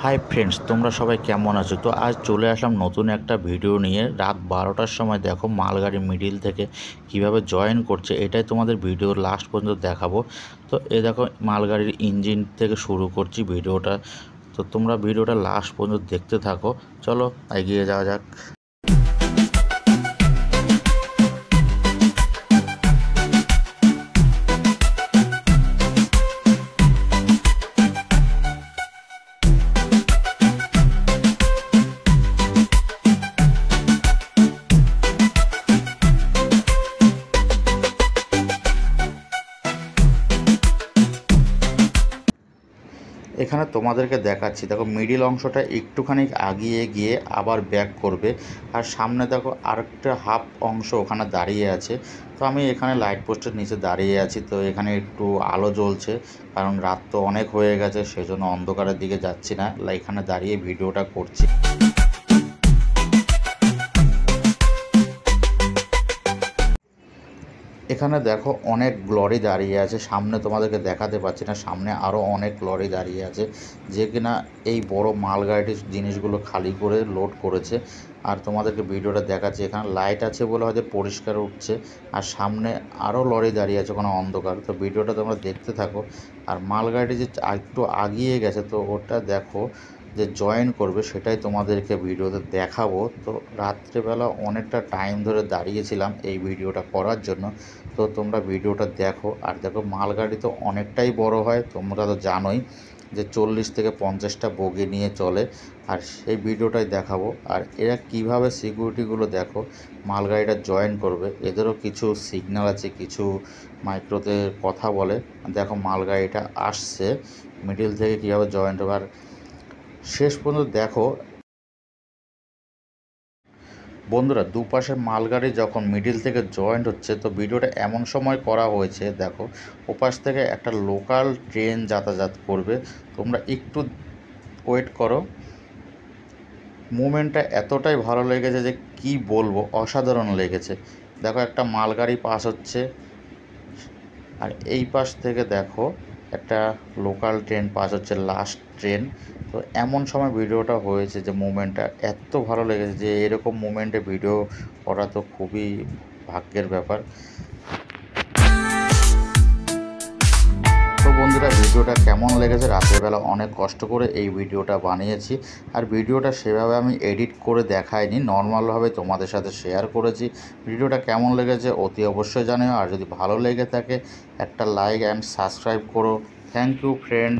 Hi friends, তোমরা সবাই কেমন আছো? তো আজ চলে আসলাম নতুন একটা ভিডিও নিয়ে। রাত 12টার সময় দেখো মালগাড়ি মিডিল থেকে কিভাবে জয়েন করছে, এটাই তোমাদের ভিডিওর লাস্ট পর্যন্ত দেখাবো। তো দেখো মালগাড়ির ইঞ্জিন থেকে শুরু করছি ভিডিওটা। তো তোমরা ভিডিওটা লাস্ট পর্যন্ত দেখতে থাকো। চলো এগিয়ে যাওয়া যাক। এখানে তোমাদেরকে দেখাচ্ছি, দেখো মিডিল অংশটা একটুখানি আগিয়ে গিয়ে আবার ব্যাক করবে, আর সামনে দেখো আরেকটা হাফ অংশ ওখানে দাঁড়িয়ে আছে। তো আমি এখানে লাইট পোস্টের নিচে দাঁড়িয়ে আছি। তো এখানে একটু আলো জ্বলছে, কারণ রাত তো অনেক হয়ে গেছে, সেজন্য অন্ধকারের দিকে যাচ্ছি না, এখানে দাঁড়িয়ে ভিডিওটা করছি। এখানে দেখো অনেক লরি দাঁড়িয়ে আছে, সামনে তোমাদেরকে দেখাতে পাচ্ছি না, সামনে আরও অনেক লরি দাঁড়িয়ে আছে, যে কিনা এই বড় মালগাড়িটির জিনিসগুলো খালি করে লোড করেছে। আর তোমাদেরকে ভিডিওটা দেখাচ্ছি, এখানে লাইট আছে বলে হয়তো পরিষ্কার উঠছে, আর সামনে আরও লরি দাঁড়িয়ে আছে, কোনো অন্ধকার। তো ভিডিওটা তোমরা দেখতে থাকো। আর মালগাড়িটি যে একটু আগিয়ে গেছে, তো ওটা দেখো যে জয়েন করবে, সেটাই তোমাদেরকে ভিডিওতে দেখাবো। তো রাত্রেবেলা অনেকটা টাইম ধরে দাঁড়িয়েছিলাম এই ভিডিওটা করার জন্য। তো তোমরা ভিডিওটা দেখো। আর দেখো মালগাড়ি তো অনেকটাই বড় হয়, তোমরা তো জানোই যে 40 থেকে 50টা বগি নিয়ে চলে, আর সেই ভিডিওটাই দেখাবো। আর এরা কিভাবে সিকিউরিটিগুলো দেখো মালগাড়িটা জয়েন করবে, এদেরও কিছু সিগন্যাল আছে, কিছু মাইক্রোতে কথা বলে। দেখো মালগাড়িটা আসছে মিডিল থেকে কীভাবে জয়েন্ট হবে, আর শেষ পর্যন্ত দেখো। বন্ধুরা, দুপাশে মালগাড়ি যখন মিডিল থেকে জয়েন্ট হচ্ছে, তো ভিডিওটা এমন সময় করা হয়েছে, দেখো ওপাশ থেকে একটা লোকাল ট্রেন যাতায়াত করবে। তোমরা একটু ওয়েট করো। মুভমেন্টটা এতটাই ভালো লেগেছে যে কি বলবো, অসাধারণ লেগেছে। দেখো একটা মালগাড়ি পাস হচ্ছে, আর এই পাশ থেকে দেখো একটা লোকাল ট্রেন পাস হচ্ছে, লাস্ট ট্রেন। তো এমন সময় ভিডিওটা হয়েছে যে মুভমেন্টটা এত ভালো লেগেছে যে এরকম মুভমেন্টে ভিডিও করা তো খুবই ভাগ্যের ব্যাপার। তো বন্ধুরা, ভিডিওটা কেমন লেগেছে? রাত্রেবেলা অনেক কষ্ট করে এই ভিডিওটা বানিয়েছি, আর ভিডিওটা সেভাবে আমি এডিট করে দেখাইনি, নর্মালভাবে তোমাদের সাথে শেয়ার করেছি। ভিডিওটা কেমন লেগেছে অতি অবশ্যই জানিও, আর যদি ভালো লেগে থাকে একটা লাইক অ্যান্ড সাবস্ক্রাইব করো। Thank you friend.